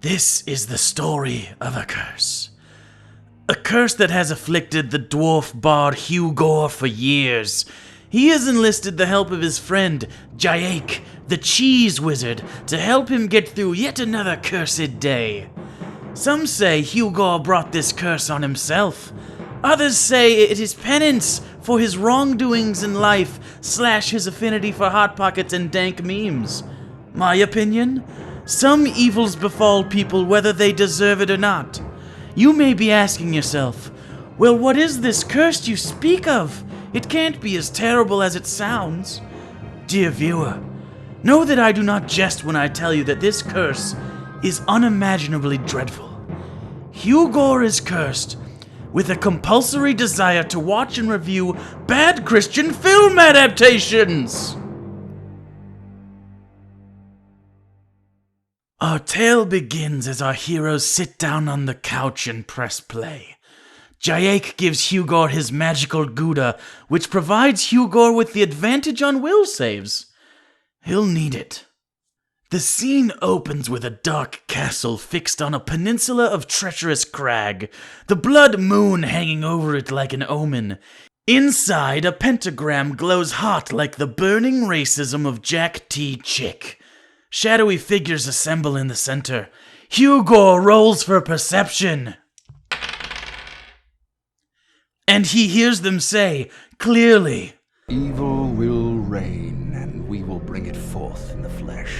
This is the story of a curse. A curse that has afflicted the dwarf bard Hugo for years. He has enlisted the help of his friend, Cheape, the cheese wizard, to help him get through yet another cursed day. Some say Hugo brought this curse on himself. Others say it is penance for his wrongdoings in life / his affinity for Hot Pockets and dank memes. My opinion? Some evils befall people whether they deserve it or not. You may be asking yourself, well, what is this curse you speak of? It can't be as terrible as it sounds. Dear viewer, know that I do not jest when I tell you that this curse is unimaginably dreadful. Hugo is cursed with a compulsory desire to watch and review bad Christian film adaptations. Our tale begins as our heroes sit down on the couch and press play. Cheape gives Hugo his magical Gouda, which provides Hugo with the advantage on will saves. He'll need it. The scene opens with a dark castle fixed on a peninsula of treacherous crag, the blood moon hanging over it like an omen. Inside, a pentagram glows hot like the burning racism of Jack T. Chick. Shadowy figures assemble in the center. Hugo rolls for perception. And he hears them say, clearly, "Evil will reign, and we will bring it forth in the flesh."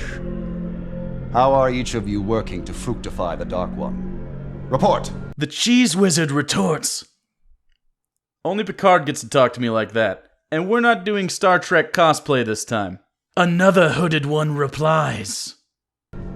How are each of you working to fructify the Dark One? Report! The cheese wizard retorts, only Picard gets to talk to me like that, and we're not doing Star Trek cosplay this time. Another hooded one replies,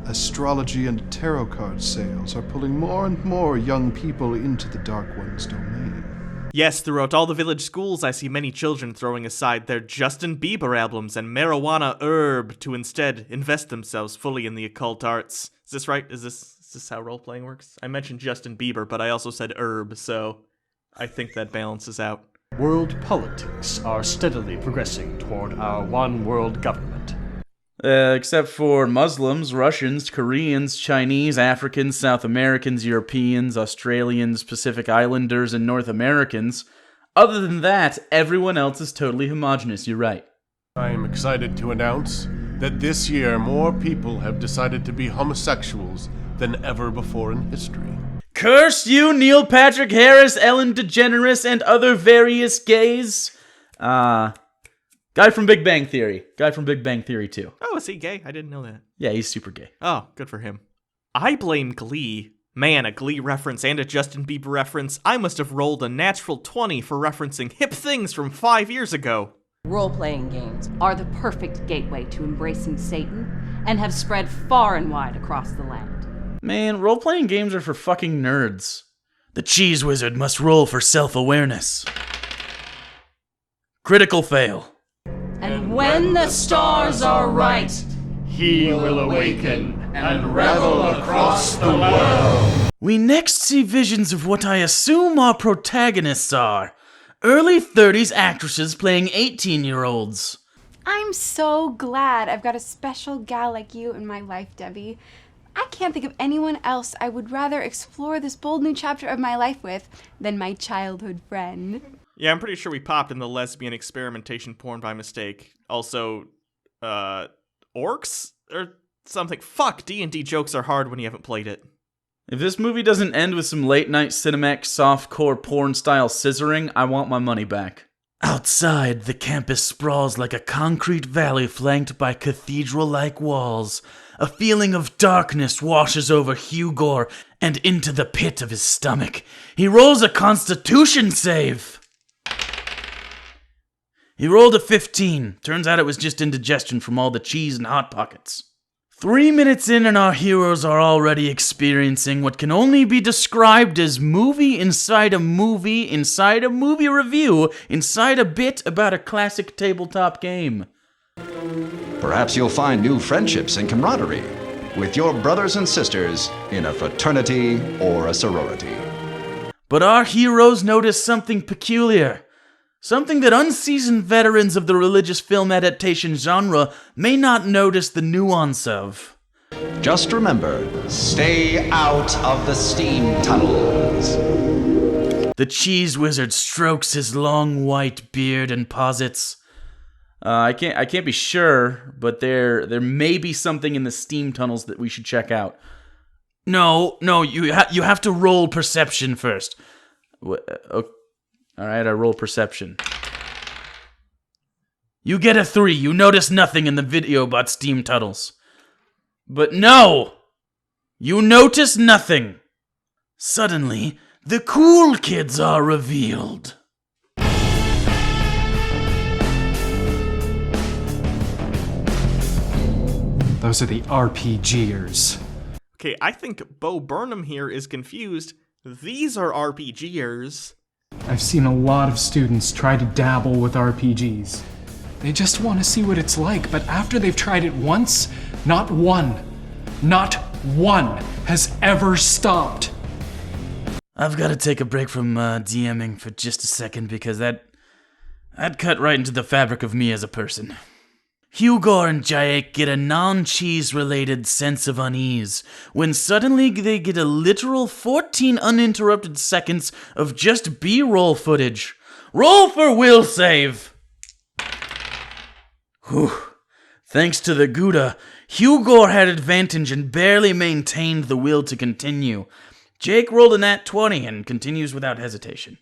Astrology and tarot card sales are pulling more and more young people into the Dark One's domain. Yes, throughout all the village schools, I see many children throwing aside their Justin Bieber albums and marijuana herb to instead invest themselves fully in the occult arts. Is this right? Is this how role-playing works? I mentioned Justin Bieber, but I also said herb, so I think that balances out. World politics are steadily progressing toward our one world government. Except for Muslims, Russians, Koreans, Chinese, Africans, South Americans, Europeans, Australians, Pacific Islanders, and North Americans. Other than that, everyone else is totally homogenous, you're right. I am excited to announce that this year more people have decided to be homosexuals than ever before in history. Curse you, Neil Patrick Harris, Ellen DeGeneres, and other various gays. Guy from Big Bang Theory. Guy from Big Bang Theory, too. Oh, is he gay? I didn't know that. Yeah, he's super gay. Oh, good for him. I blame Glee. Man, a Glee reference and a Justin Bieber reference. I must have rolled a natural 20 for referencing hip things from 5 years ago. Role-playing games are the perfect gateway to embracing Satan and have spread far and wide across the land. Man, role-playing games are for fucking nerds. The cheese wizard must roll for self-awareness. Critical fail. And when the stars are right, He will awaken and revel across the world. We next see visions of what I assume our protagonists are. Early 30s actresses playing 18-year-olds. I'm so glad I've got a special gal like you in my life, Debbie. I can't think of anyone else I would rather explore this bold new chapter of my life with than my childhood friend. Yeah, I'm pretty sure we popped in the lesbian experimentation porn by mistake. Also, orcs? Or something. Fuck, D&D jokes are hard when you haven't played it. If this movie doesn't end with some late-night cinematic softcore porn-style scissoring, I want my money back. Outside, the campus sprawls like a concrete valley flanked by cathedral-like walls. A feeling of darkness washes over Hugo and into the pit of his stomach. He rolls a constitution save. He rolled a 15. Turns out it was just indigestion from all the cheese and Hot Pockets. 3 minutes in and our heroes are already experiencing what can only be described as movie inside a movie inside a movie review inside a bit about a classic tabletop game. Perhaps you'll find new friendships and camaraderie with your brothers and sisters in a fraternity or a sorority. But our heroes notice something peculiar. Something that unseasoned veterans of the religious film adaptation genre may not notice the nuance of. Just remember, stay out of the steam tunnels. The cheese wizard strokes his long white beard and posits. I can't be sure, but there may be something in the steam tunnels that we should check out. No, you have to roll perception first. All right, I roll perception. You get a 3. You notice nothing in the video about steam tunnels. But no! You notice nothing. Suddenly, the cool kids are revealed. Those are the RPGers. Okay, I think Bo Burnham here is confused. These are RPGers. I've seen a lot of students try to dabble with RPGs. They just want to see what it's like, but after they've tried it once, not one has ever stopped. I've got to take a break from DMing for just a second because that cut right into the fabric of me as a person. Hugo and Cheape get a non-cheese related sense of unease when suddenly they get a literal 14 uninterrupted seconds of just B-roll footage. Roll for will save! Whew. Thanks to the Gouda, Hugo had advantage and barely maintained the will to continue. Jake rolled a nat 20 and continues without hesitation.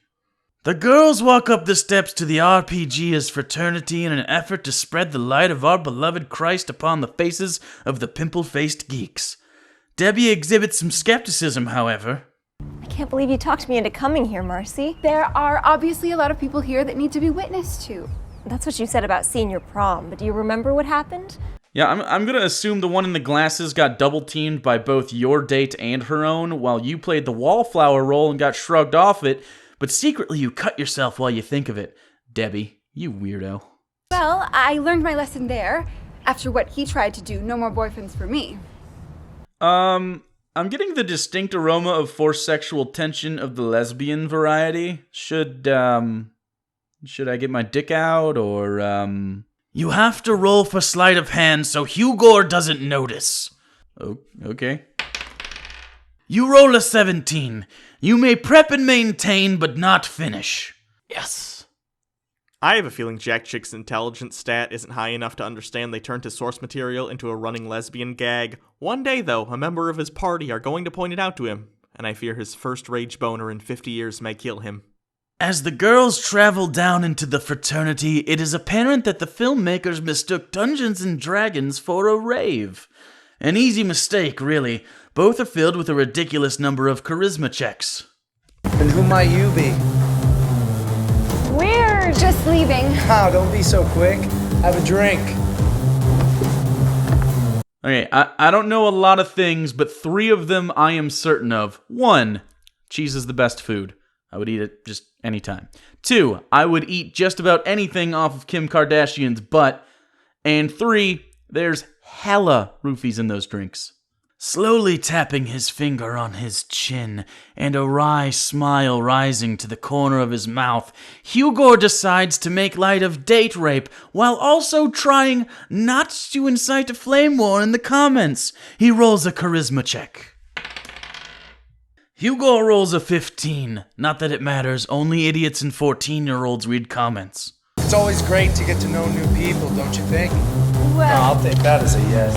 The girls walk up the steps to the RPGers fraternity in an effort to spread the light of our beloved Christ upon the faces of the pimple-faced geeks. Debbie exhibits some skepticism, however. I can't believe you talked me into coming here, Marcy. There are obviously a lot of people here that need to be witnessed to. That's what you said about senior prom, but do you remember what happened? Yeah, I'm gonna assume the one in the glasses got double-teamed by both your date and her own, while you played the wallflower role and got shrugged off it, but secretly you cut yourself while you think of it. Debbie, you weirdo. Well, I learned my lesson there. After what he tried to do, no more boyfriends for me. I'm getting the distinct aroma of forced sexual tension of the lesbian variety. Should I get my dick out, or, You have to roll for sleight of hand so Hugo doesn't notice. Oh, okay. You roll a 17. You may prep and maintain, but not finish. Yes. I have a feeling Jack Chick's intelligence stat isn't high enough to understand they turned his source material into a running lesbian gag. One day, though, a member of his party are going to point it out to him, and I fear his first rage boner in 50 years may kill him. As the girls travel down into the fraternity, it is apparent that the filmmakers mistook Dungeons & Dragons for a rave. An easy mistake, really. Both are filled with a ridiculous number of charisma checks. And who might you be? We're just leaving. Oh, don't be so quick. Have a drink. Okay, I don't know a lot of things, but 3 of them I am certain of. 1, cheese is the best food. I would eat it just anytime. 2, I would eat just about anything off of Kim Kardashian's butt. And 3, there's hella roofies in those drinks. Slowly tapping his finger on his chin and a wry smile rising to the corner of his mouth, Hugo decides to make light of date rape while also trying not to incite a flame war in the comments. He rolls a charisma check. Hugo rolls a 15. Not that it matters, only idiots and 14-year-olds read comments. It's always great to get to know new people, don't you think? Well, I'll take that as a yes.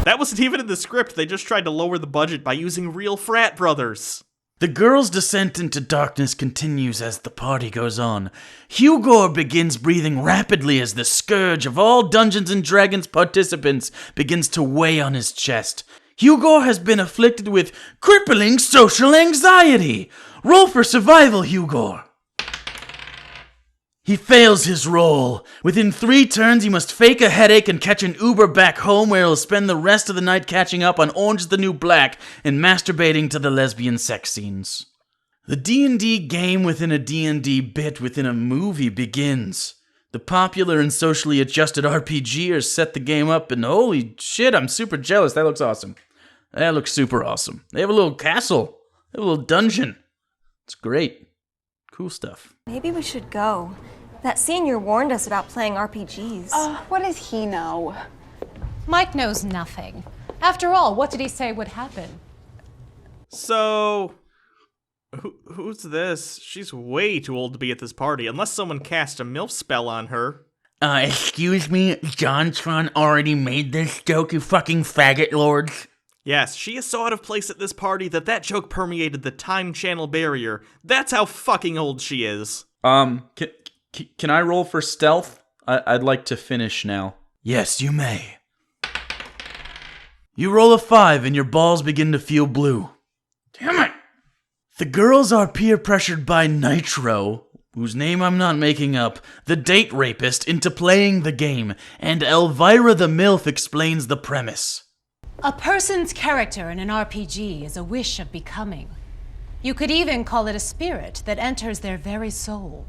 That wasn't even in the script, they just tried to lower the budget by using real frat brothers. The girls' descent into darkness continues as the party goes on. Hugo begins breathing rapidly as the scourge of all Dungeons & Dragons participants begins to weigh on his chest. Hugo has been afflicted with crippling social anxiety. Roll for survival, Hugo. He fails his roll. Within 3 turns, he must fake a headache and catch an Uber back home where he'll spend the rest of the night catching up on Orange is the New Black and masturbating to the lesbian sex scenes. The D&D game within a D&D bit within a movie begins. The popular and socially adjusted RPGers set the game up, and holy shit, I'm super jealous. That looks awesome. That looks super awesome. They have a little castle. They have a little dungeon. It's great. Cool stuff. Maybe we should go. That senior warned us about playing RPGs. what does he know? Mike knows nothing. After all, what did he say would happen? So, who's this? She's way too old to be at this party, unless someone cast a MILF spell on her. Excuse me, JonTron already made this joke, you fucking faggot lords. Yes, she is so out of place at this party that joke permeated the time channel barrier. That's how fucking old she is. Can I roll for stealth? I'd like to finish now. Yes, you may. You roll a 5 and your balls begin to feel blue. Damn it! The girls are peer pressured by Nitro, whose name I'm not making up, the date rapist, into playing the game, and Elvira the MILF explains the premise. A person's character in an RPG is a wish of becoming. You could even call it a spirit that enters their very soul.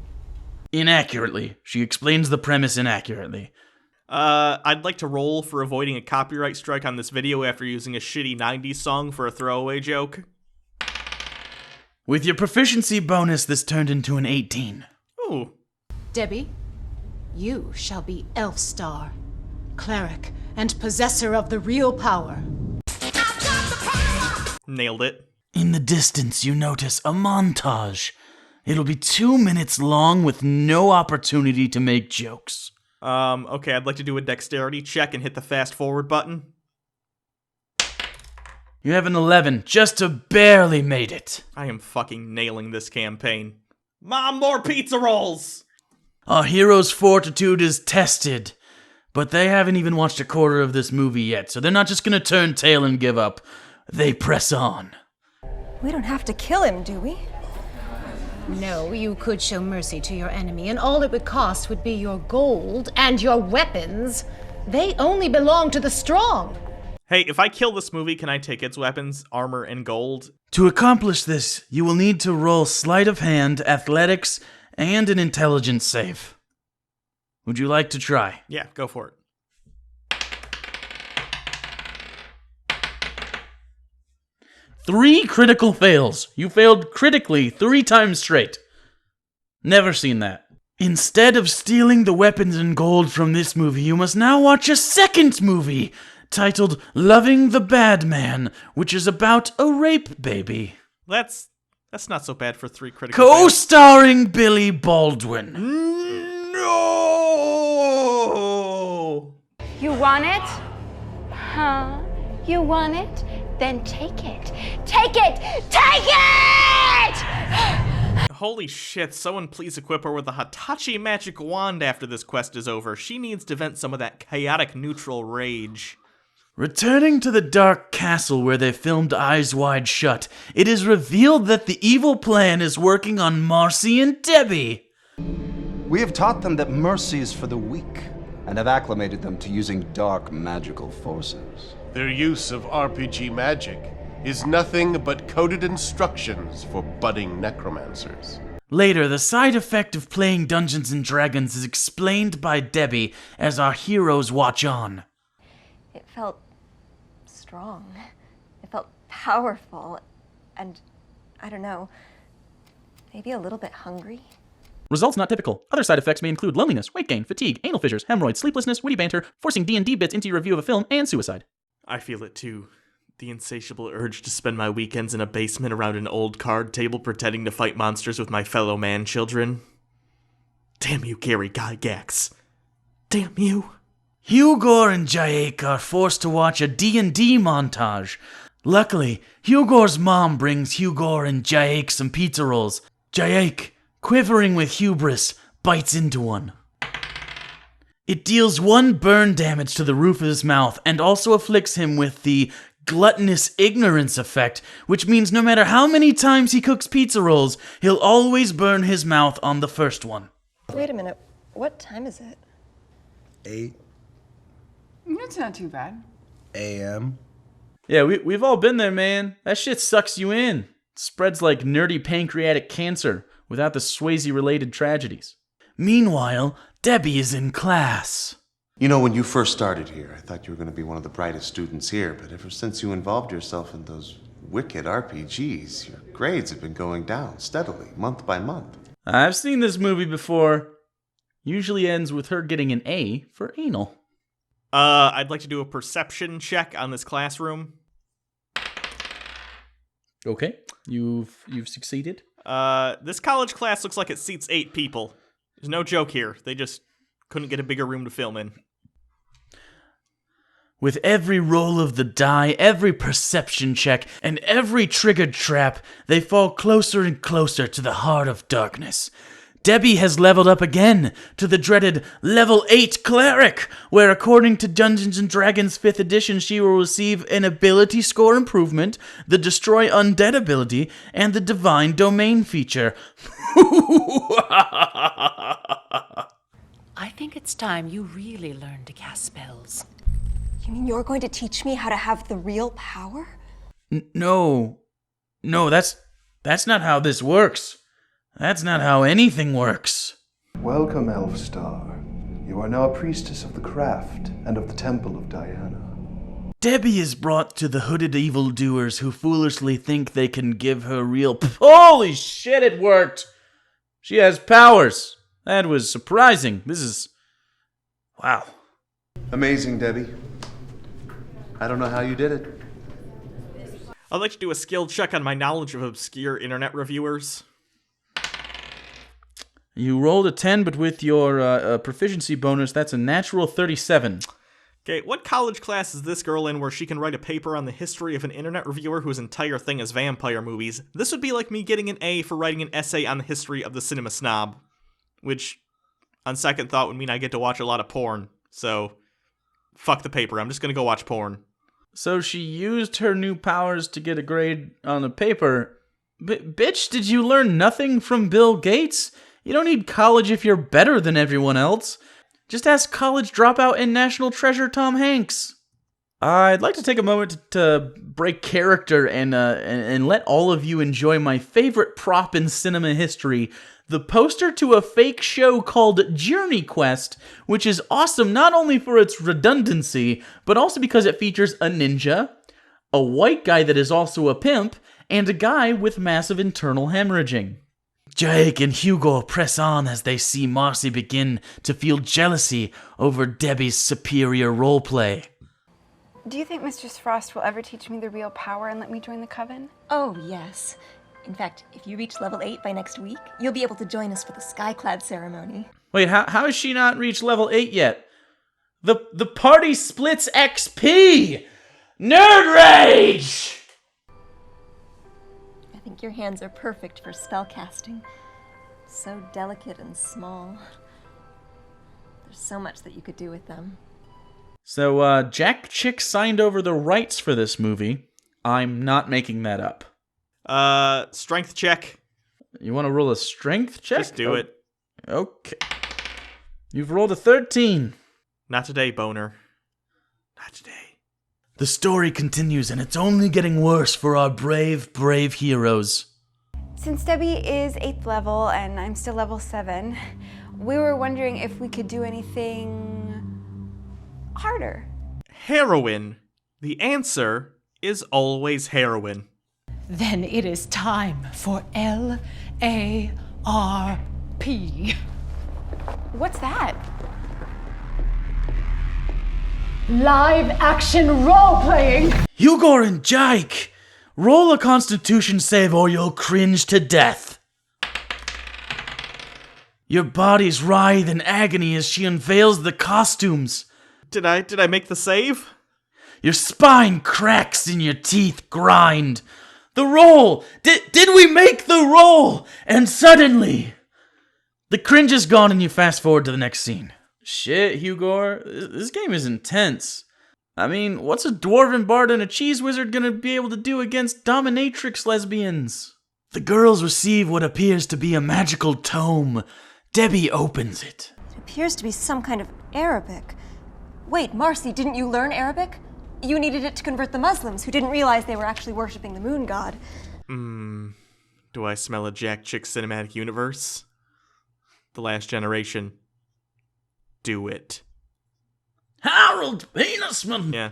Inaccurately. She explains the premise inaccurately. I'd like to roll for avoiding a copyright strike on this video after using a shitty 90s song for a throwaway joke. With your proficiency bonus, this turned into an 18. Ooh. Debbie, you shall be Elfstar, cleric and possessor of the real power. Nailed it. In the distance, you notice a montage. It'll be 2 minutes long with no opportunity to make jokes. Okay, I'd like to do a dexterity check and hit the fast forward button. You have an 11, just barely made it. I am fucking nailing this campaign. Mom, more pizza rolls! Our hero's fortitude is tested, but they haven't even watched a quarter of this movie yet, so they're not just gonna turn tail and give up. They press on. We don't have to kill him, do we? No, you could show mercy to your enemy, and all it would cost would be your gold and your weapons. They only belong to the strong. Hey, if I kill this movie, can I take its weapons, armor, and gold? To accomplish this, you will need to roll sleight of hand, athletics, and an intelligence save. Would you like to try? Yeah, go for it. Three critical fails. You failed critically 3 times straight. Never seen that. Instead of stealing the weapons and gold from this movie, you must now watch a second movie titled Loving the Bad Man, which is about a rape baby. That's not so bad for 3 critical fails. Co-starring Billy Baldwin. No! You want it? Huh? You want it? Then take it. Take it! Take it! Holy shit, someone please equip her with a Hitachi magic wand after this quest is over. She needs to vent some of that chaotic neutral rage. Returning to the dark castle where they filmed Eyes Wide Shut, it is revealed that the evil plan is working on Marcy and Debbie. We have taught them that mercy is for the weak, and have acclimated them to using dark magical forces. Their use of RPG magic is nothing but coded instructions for budding necromancers. Later, the side effect of playing Dungeons & Dragons is explained by Debbie as our heroes watch on. It felt strong. It felt powerful. And, I don't know, maybe a little bit hungry. Results not typical. Other side effects may include loneliness, weight gain, fatigue, anal fissures, hemorrhoids, sleeplessness, witty banter, forcing D&D bits into your review of a film, and suicide. I feel it too. The insatiable urge to spend my weekends in a basement around an old card table pretending to fight monsters with my fellow man-children. Damn you, Gary Gygax. Damn you. Hugo and Cheape are forced to watch a D&D montage. Luckily, Hugo's mom brings Hugo and Cheape some pizza rolls. Cheape, quivering with hubris, bites into one. It deals 1 burn damage to the roof of his mouth and also afflicts him with the gluttonous ignorance effect, which means no matter how many times he cooks pizza rolls, he'll always burn his mouth on the first one. Wait a minute. What time is it? 8 It's not too bad. a.m. Yeah, we've all been there, man. That shit sucks you in. Spreads like nerdy pancreatic cancer without the Swayze-related tragedies. Meanwhile, Debbie is in class. You know, when you first started here, I thought you were going to be one of the brightest students here, but ever since you involved yourself in those wicked RPGs, your grades have been going down steadily, month by month. I've seen this movie before. Usually ends with her getting an A for anal. I'd like to do a perception check on this classroom. Okay, you've succeeded. This college class looks like it seats 8 people. There's no joke here. They just couldn't get a bigger room to film in. With every roll of the die, every perception check, and every triggered trap, they fall closer and closer to the heart of darkness. Debbie has leveled up again to the dreaded Level 8 Cleric, where according to Dungeons & Dragons 5th edition, she will receive an ability score improvement, the Destroy Undead ability, and the Divine Domain feature. I think it's time you really learn to cast spells. You mean you're going to teach me how to have the real power? No, that's not how this works. That's not how anything works. Welcome, Elfstar. You are now a priestess of the craft and of the Temple of Diana. Debbie is brought to the hooded evildoers who foolishly think they can give her real Holy shit, it worked! She has powers. That was surprising. This is... wow. Amazing, Debbie. I don't know how you did it. I'd like to do a skill check on my knowledge of obscure internet reviewers. You rolled a 10, but with your proficiency bonus, that's a natural 37. Okay, what college class is this girl in where she can write a paper on the history of an internet reviewer whose entire thing is vampire movies? This would be like me getting an A for writing an essay on the history of the cinema snob. Which, on second thought, would mean I get to watch a lot of porn. So, fuck the paper. I'm just gonna go watch porn. So she used her new powers to get a grade on the paper. Bitch, did you learn nothing from Bill Gates? You don't need college if you're better than everyone else. Just ask college dropout and national treasure Tom Hanks. I'd like to take a moment to break character and let all of you enjoy my favorite prop in cinema history, the poster to a fake show called Journey Quest, which is awesome not only for its redundancy, but also because it features a ninja, a white guy that is also a pimp, and a guy with massive internal hemorrhaging. Jake and Hugo press on as they see Marcy begin to feel jealousy over Debbie's superior roleplay. Do you think Mistress Frost will ever teach me the real power and let me join the coven? Oh, yes. In fact, if you reach level 8 by next week, you'll be able to join us for the Skyclad ceremony. Wait, how has she not reached level 8 yet? The party splits XP! Nerd rage! I think your hands are perfect for spellcasting. So delicate and small. There's so much that you could do with them. So, Jack Chick signed over the rights for this movie. I'm not making that up. Strength check. You want to roll a strength check? Just do it. Okay. You've rolled a 13. Not today, boner. Not today. The story continues, and it's only getting worse for our brave, brave heroes. Since Debbie is 8th level and I'm still level 7, we were wondering if we could do anything harder. Heroin. The answer is always heroin. Then it is time for LARP. What's that? Live action role playing! Hugo and Jake, roll a constitution save or you'll cringe to death. Your bodies writhe in agony as she unveils the costumes. Did I make the save? Your spine cracks and your teeth grind. The roll! Did we make the roll? And suddenly, the cringe is gone and you fast forward to the next scene. Shit, Hugo, this game is intense. I mean, what's a dwarven bard and a cheese wizard gonna be able to do against dominatrix lesbians? The girls receive what appears to be a magical tome. Debbie opens it. It appears to be some kind of Arabic. Wait, Marcy, didn't you learn Arabic? You needed it to convert the Muslims, who didn't realize they were actually worshipping the moon god. Do I smell a Jack Chick cinematic universe? The Last Generation. Do it. Harold Penisman! Yeah.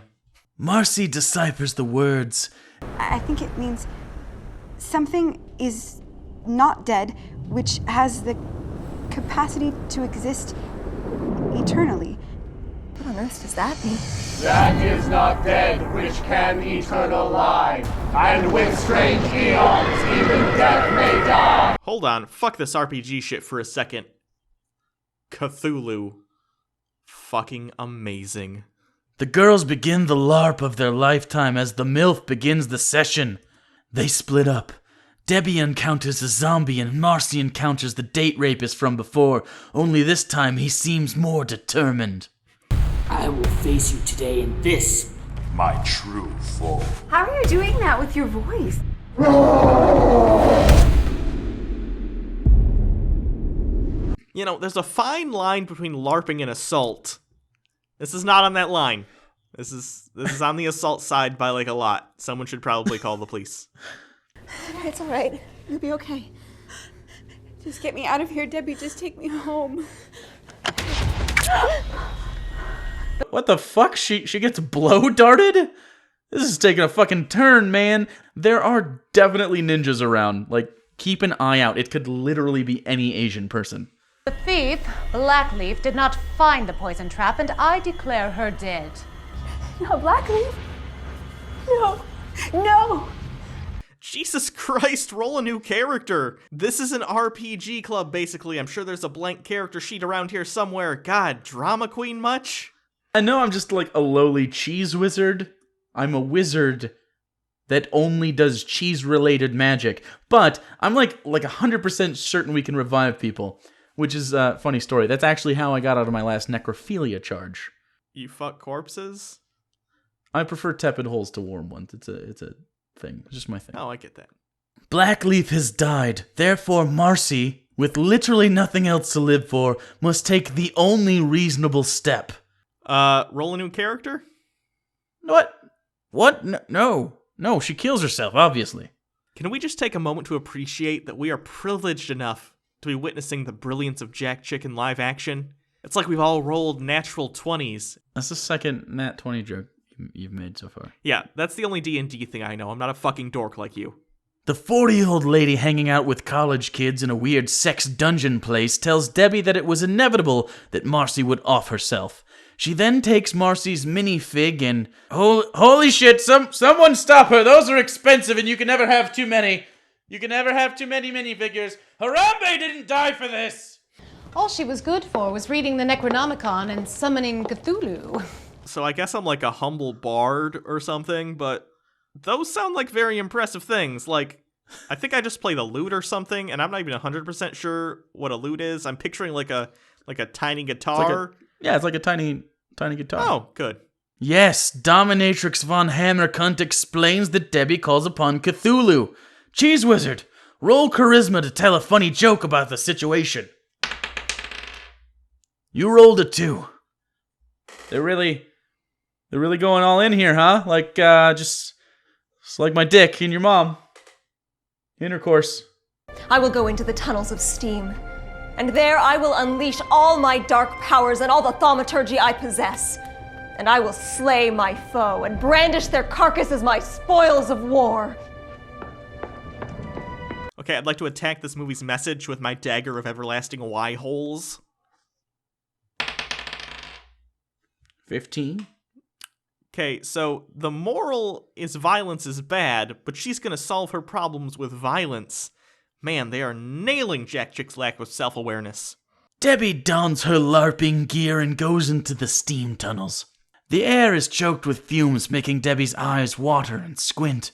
Marcy deciphers the words. I think it means something is not dead, which has the capacity to exist eternally. But on earth does that mean? That is not dead which can eternal lie, and with strange eons even death may die. Hold on, fuck this RPG shit for a second. Cthulhu. Fucking amazing. The girls begin the LARP of their lifetime as the MILF begins the session. They split up. Debbie encounters a zombie and Marcy encounters the date rapist from before, only this time he seems more determined. I will face you today in this, my true form. How are you doing that with your voice? You know, there's a fine line between LARPing and assault. This is not on that line. This is on the assault side by like a lot. Someone should probably call the police. It's all right. You'll be okay. Just get me out of here, Debbie. Just take me home. What the fuck? She gets blow darted? This is taking a fucking turn, man. There are definitely ninjas around. Like, keep an eye out. It could literally be any Asian person. The thief, Blackleaf, did not find the poison trap, and I declare her dead. No, Blackleaf. No. No. Jesus Christ, roll a new character. This is an RPG club, basically. I'm sure there's a blank character sheet around here somewhere. God, drama queen much? I know I'm just like a lowly cheese wizard. I'm a wizard that only does cheese-related magic. But I'm like 100% certain we can revive people. Which is a funny story. That's actually how I got out of my last necrophilia charge. You fuck corpses? I prefer tepid holes to warm ones. It's a thing. It's just my thing. Oh, I get that. Blackleaf has died. Therefore, Marcy, with literally nothing else to live for, must take the only reasonable step. Roll a new character? What? What? No, she kills herself, obviously. Can we just take a moment to appreciate that we are privileged enough to be witnessing the brilliance of Jack Chick in live action? It's like we've all rolled natural 20s. That's the second nat 20 joke you've made so far. Yeah, that's the only D&D thing I know. I'm not a fucking dork like you. The 40-year-old lady hanging out with college kids in a weird sex dungeon place tells Debbie that it was inevitable that Marcy would off herself. She then takes Marcy's minifig and... Holy shit, someone stop her! Those are expensive and you can never have too many. You can never have too many minifigures. Harambe didn't die for this! All she was good for was reading the Necronomicon and summoning Cthulhu. So I guess I'm like a humble bard or something, but those sound like very impressive things. Like, I think I just play the lute or something, and I'm not even 100% sure what a lute is. I'm picturing like a tiny guitar. It's like a tiny guitar. Oh, good. Yes, Dominatrix von Hammercunt explains that Debbie calls upon Cthulhu. Cheese Wizard, roll charisma to tell a funny joke about the situation. You rolled a 2. They're really going all in here, huh? Like, just like my dick and your mom. Intercourse. I will go into the tunnels of steam, and there I will unleash all my dark powers and all the thaumaturgy I possess. And I will slay my foe and brandish their carcass as my spoils of war. Okay, I'd like to attack this movie's message with my dagger of everlasting Y-holes. 15. Okay, so the moral is violence is bad, but she's gonna solve her problems with violence. Man, they are nailing Jack Chick's lack of self-awareness. Debbie dons her LARPing gear and goes into the steam tunnels. The air is choked with fumes, making Debbie's eyes water and squint.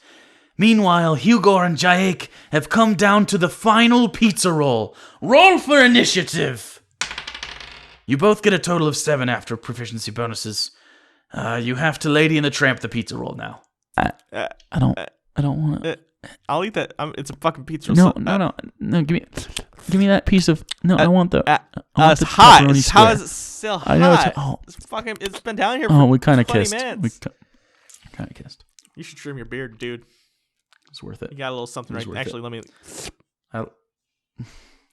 Meanwhile, Hugo and Cheape have come down to the final pizza roll. Roll for initiative! You both get a total of 7 after proficiency bonuses. You have to Lady and the Tramp the pizza roll now. I don't want to. I'll eat that. It's a fucking pizza roll. No. Give me that piece of. No, I want the. It's hot. How is it still hot? I know It's been down here for 20 we kind of kissed. minutes. We kind of kissed. You should trim your beard, dude. It's worth it. You got a little something right. Actually, let me.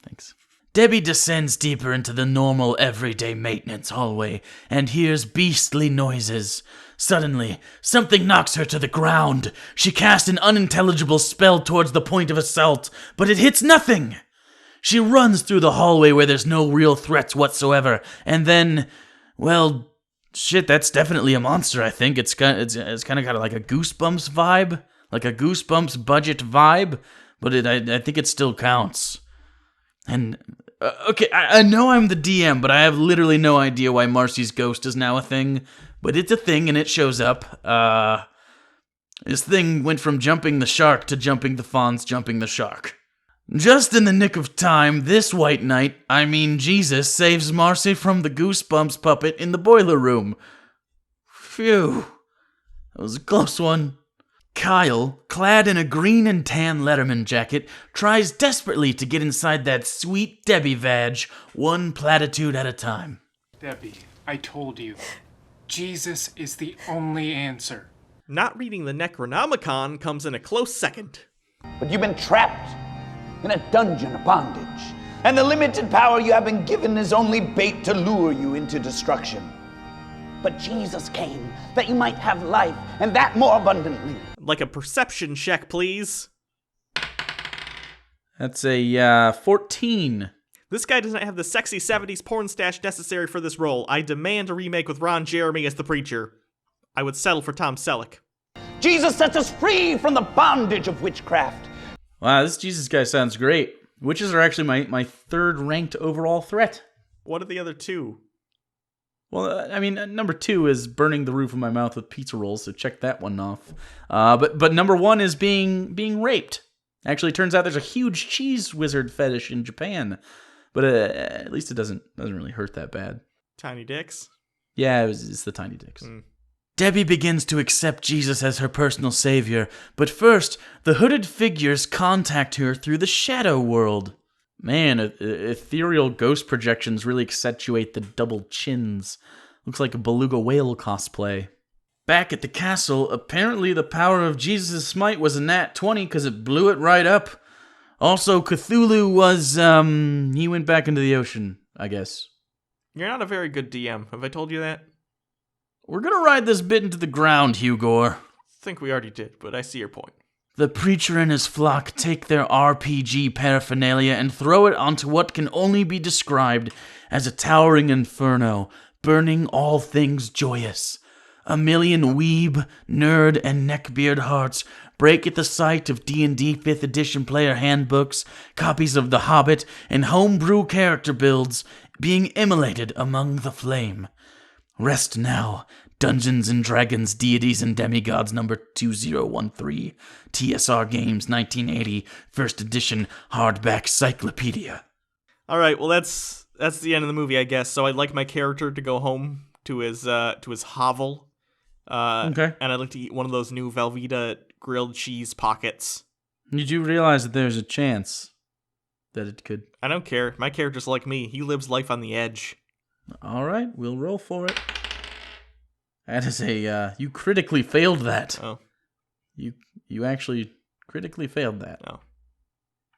Thanks. Debbie descends deeper into the normal, everyday maintenance hallway and hears beastly noises. Suddenly, something knocks her to the ground. She casts an unintelligible spell towards the point of assault, but it hits nothing. She runs through the hallway where there's no real threats whatsoever, and then, well, Shit, that's definitely a monster, I think. It's kind of got like a Goosebumps vibe, like a Goosebumps budget vibe, but I think it still counts. And, okay, I know I'm the DM, but I have literally no idea why Marcy's ghost is now a thing, but it's a thing and it shows up. This thing went from jumping the shark to jumping the fawns, jumping the shark. Just in the nick of time, this white knight, I mean Jesus, saves Marcy from the Goosebumps puppet in the boiler room. Phew. That was a close one. Kyle, clad in a green and tan Letterman jacket, tries desperately to get inside that sweet Debbie vag, one platitude at a time. Debbie, I told you. Jesus is the only answer. Not reading the Necronomicon comes in a close second. But you've been trapped in a dungeon of bondage, and the limited power you have been given is only bait to lure you into destruction. But Jesus came that you might have life, and that more abundantly. Like a perception check, please. That's a 14. This guy does not have the sexy 70s porn stash necessary for this role. I demand a remake with Ron Jeremy as the preacher. I would settle for Tom Selleck. Jesus sets us free from the bondage of witchcraft. Wow, this Jesus guy sounds great. Witches are actually my third ranked overall threat. What are the other two? Well, I mean, number 2 is burning the roof of my mouth with pizza rolls, so check that one off. But number 1 is being raped. Actually, it turns out there's a huge cheese wizard fetish in Japan, but at least it doesn't really hurt that bad. Tiny dicks? Yeah, it's the tiny dicks. Debbie begins to accept Jesus as her personal savior, but first, the hooded figures contact her through the shadow world. Man, ethereal ghost projections really accentuate the double chins. Looks like a beluga whale cosplay. Back at the castle, apparently the power of Jesus' smite was a nat 20 because it blew it right up. Also, Cthulhu was, he went back into the ocean, I guess. You're not a very good DM. Have I told you that? We're gonna ride this bit into the ground, Hugo. I think we already did, but I see your point. The preacher and his flock take their RPG paraphernalia and throw it onto what can only be described as a towering inferno, burning all things joyous. A million weeb, nerd, and neckbeard hearts break at the sight of D&D 5th edition player handbooks, copies of The Hobbit, and homebrew character builds being immolated among the flame. Rest now, Dungeons and Dragons, Deities and Demigods number 2013, TSR Games 1980, 1st edition, hardback cyclopedia. Alright, well that's the end of the movie, I guess. So I'd like my character to go home to his hovel. Okay. And I'd like to eat one of those new Velveeta grilled cheese pockets. You do realize that there's a chance that it could... I don't care. My character's like me. He lives life on the edge. Alright, we'll roll for it. That is a, you critically failed that. Oh. You actually critically failed that. Oh.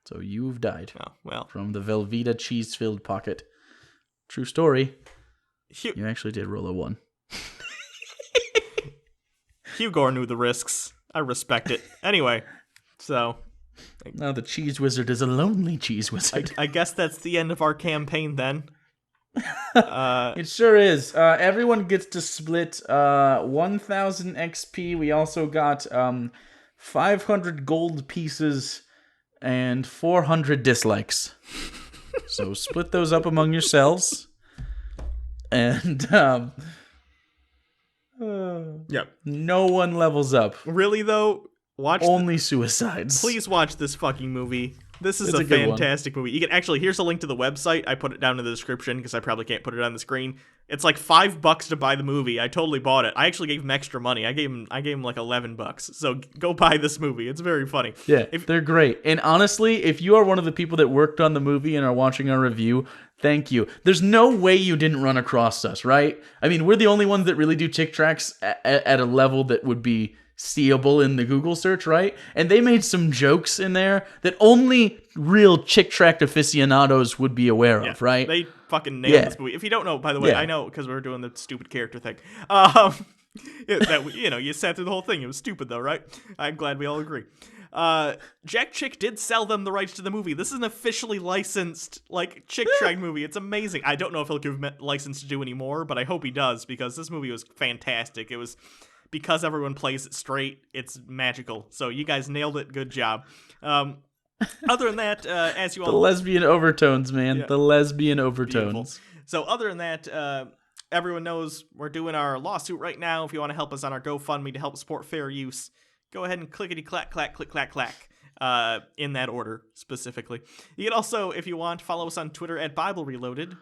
So you've died. Oh, well. From the Velveeta cheese-filled pocket. True story. You actually did roll a 1. Hugo knew the risks. I respect it. Anyway, so... Now the cheese wizard is a lonely cheese wizard. I guess that's the end of our campaign then. It sure is. Everyone gets to split 1,000 XP. We also got 500 gold pieces and 400 dislikes. So split those up among yourselves. And yep. No one levels up. Really though, only suicides. Please watch this fucking movie. This is It's a a good fantastic movie. You can actually, here's a link to the website. I put it down in the description because I probably can't put it on the screen. It's like $5 to buy the movie. I totally bought it. I actually gave him extra money. I gave him like $11. So go buy this movie. It's very funny. Yeah, they're great. And honestly, if you are one of the people that worked on the movie and are watching our review, thank you. There's no way you didn't run across us, right? I mean, we're the only ones that really do Chick Tracks at a level that would be seeable in the Google search, right? And they made some jokes in there that only real Chick Tract aficionados would be aware of, right? They fucking nailed this movie. If you don't know, by the way, I know because we're doing the stupid character thing. You sat through the whole thing. It was stupid though, right? I'm glad we all agree. Jack Chick did sell them the rights to the movie. This is an officially licensed, like, Chick Tract movie. It's amazing. I don't know if he'll give him a license to do any more, but I hope he does, because this movie was fantastic. It was, because everyone plays it straight, it's magical. So you guys nailed it. Good job. Other than that, as you all... The lesbian overtones, man. Yeah. The lesbian overtones. Beautiful. So other than that, everyone knows we're doing our lawsuit right now. If you want to help us on our GoFundMe to help support fair use, go ahead and clickety-clack, clack, click, clack, clack. In that order, specifically. You can also, if you want, follow us on Twitter at Bible Reloaded.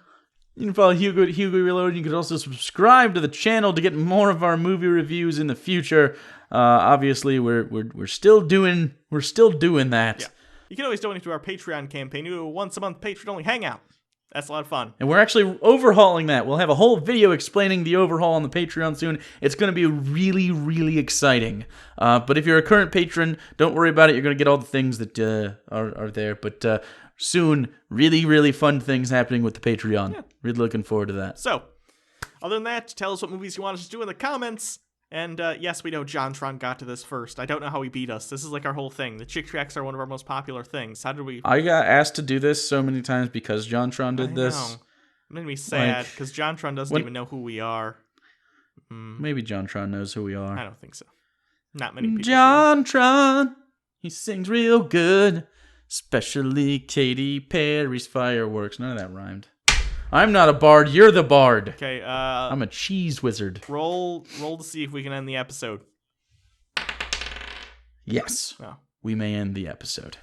You can follow Hugo at Hugo Reloaded. You can also subscribe to the channel to get more of our movie reviews in the future. Obviously, we're still doing that. Yeah. You can always donate to our Patreon campaign. You do a once-a-month patron-only hangout. That's a lot of fun. And we're actually overhauling that. We'll have a whole video explaining the overhaul on the Patreon soon. It's going to be really, really exciting. But if you're a current patron, don't worry about it. You're going to get all the things that are there. But soon, really, really fun things happening with the Patreon. Yeah. Really looking forward to that. So, other than that, tell us what movies you want us to do in the comments. And yes, we know JonTron got to this first. I don't know how he beat us. This is like our whole thing. The Chick Tracts are one of our most popular things. How did we... I got asked to do this so many times because JonTron did this. It made me sad, because JonTron doesn't even know who we are. Maybe JonTron knows who we are. I don't think so. Not many people. JonTron, he sings real good. Especially Katy Perry's Fireworks. None of that rhymed. I'm not a bard, you're the bard. Okay, I'm a cheese wizard. Roll to see if we can end the episode. Yes. Oh. We may end the episode.